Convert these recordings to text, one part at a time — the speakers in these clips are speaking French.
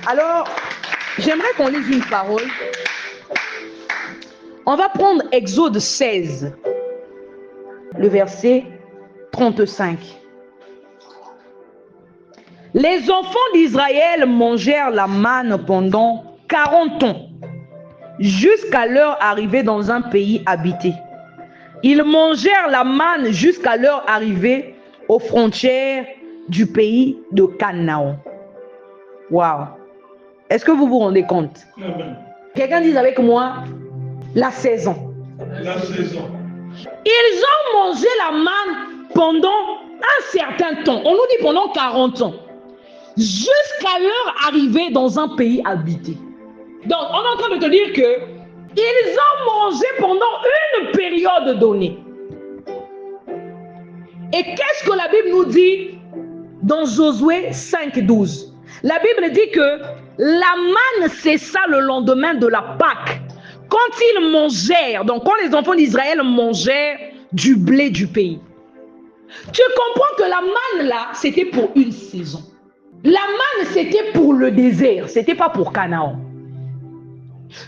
Alors, j'aimerais qu'on lise une parole. On va prendre Exode 16, le verset 35. Les enfants d'Israël mangèrent la manne pendant 40 ans, jusqu'à leur arrivée dans un pays habité. Ils mangèrent la manne jusqu'à leur arrivée aux frontières du pays de Canaan. Waouh! Est-ce que vous vous rendez compte? Quelqu'un dise avec moi, la saison. La saison. Ils ont mangé la manne pendant un certain temps. On nous dit pendant 40 ans. Jusqu'à leur arrivée dans un pays habité. Donc, on est en train de te dire que ils ont mangé pendant une période donnée. Et qu'est-ce que la Bible nous dit dans Josué 5:12? La Bible dit que la manne cessa le lendemain de la Pâque. Quand ils mangèrent, donc quand les enfants d'Israël mangèrent du blé du pays. Tu comprends que la manne là, c'était pour une saison. La manne, c'était pour le désert, c'était pas pour Canaan.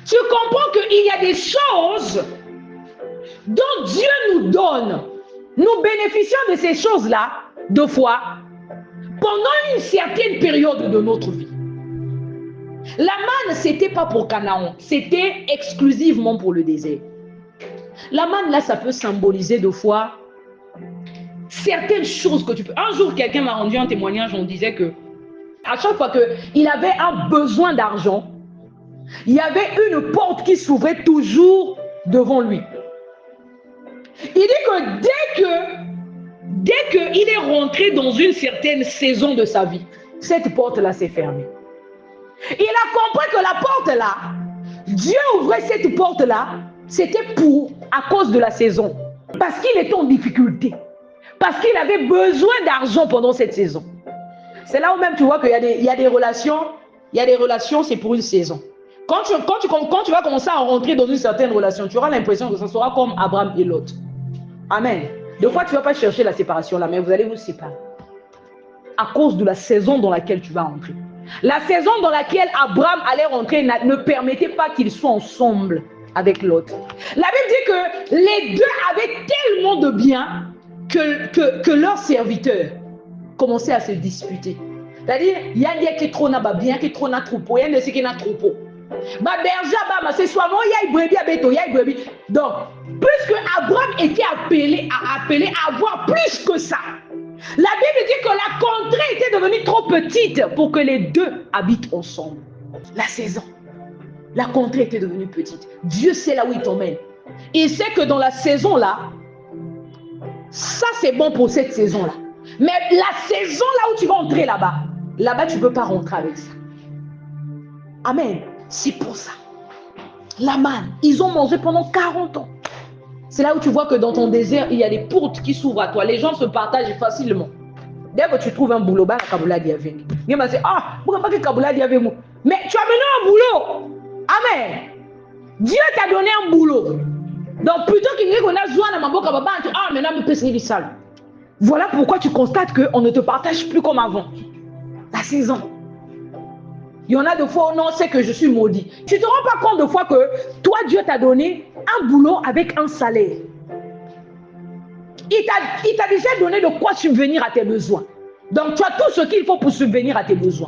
Tu comprends qu'il y a des choses dont Dieu nous donne. Nous bénéficions de ces choses-là, deux fois, pendant une certaine période de notre vie. La manne, c'était pas pour Canaan, c'était exclusivement pour le désert. La manne, là, ça peut symboliser deux fois certaines choses que tu peux... Un jour, quelqu'un m'a rendu un témoignage, on disait que à chaque fois qu'il avait un besoin d'argent, il y avait une porte qui s'ouvrait toujours devant lui. Il dit que dès qu'il est rentré dans une certaine saison de sa vie, cette porte-là s'est fermée. Il a compris que la porte-là, Dieu ouvrait cette porte-là, c'était à cause de la saison. Parce qu'il était en difficulté. Parce qu'il avait besoin d'argent pendant cette saison. C'est là où même tu vois qu'il y a des relations, c'est pour une saison. Quand tu vas commencer à rentrer dans une certaine relation, tu auras l'impression que ça sera comme Abraham et Lot. Amen. Des fois, tu ne vas pas chercher la séparation là, mais vous allez vous séparer. À cause de la saison dans laquelle tu vas rentrer. La saison dans laquelle Abraham allait rentrer ne permettait pas qu'ils soient ensemble avec Lot. La Bible dit que les deux avaient tellement de biens que leurs serviteurs commençaient à se disputer. C'est-à-dire, il y a des qui trop na bien, qui trop na troupeau, il y a des qui na troupeau. Ba berger ba c'est soit moi il y a brebis abeto, il y a brebis. Donc, puisque Abraham était appelé à avoir plus que ça. La Bible dit que la contrée était devenue trop petite pour que les deux habitent ensemble. La saison. La contrée était devenue petite. Dieu sait là où il t'emmène. Il sait que dans la saison là, ça c'est bon pour cette saison là. Mais la saison là où tu vas entrer là-bas, tu ne peux pas rentrer avec ça. Amen. C'est pour ça. La manne, ils ont mangé pendant 40 ans. C'est là où tu vois que dans ton désert, il y a des portes qui s'ouvrent à toi. Les gens se partagent facilement. Dès que tu trouves un boulot, bah, la Kaboula dit avec. Il m'a dit, pourquoi pas que Kaboula dit avec moi? Mais tu as mené un boulot. Amen. Dieu t'a donné un boulot. Donc plutôt qu'il y ait qu'on a besoin de ma boca, maintenant je peux signer du sale. Voilà pourquoi tu constates qu'on ne te partage plus comme avant. La saison. Il y en a des fois où non, c'est que je suis maudit. Tu ne te rends pas compte de fois que toi, Dieu t'a donné un boulot avec un salaire. Il t'a déjà donné de quoi subvenir à tes besoins. Donc, tu as tout ce qu'il faut pour subvenir à tes besoins.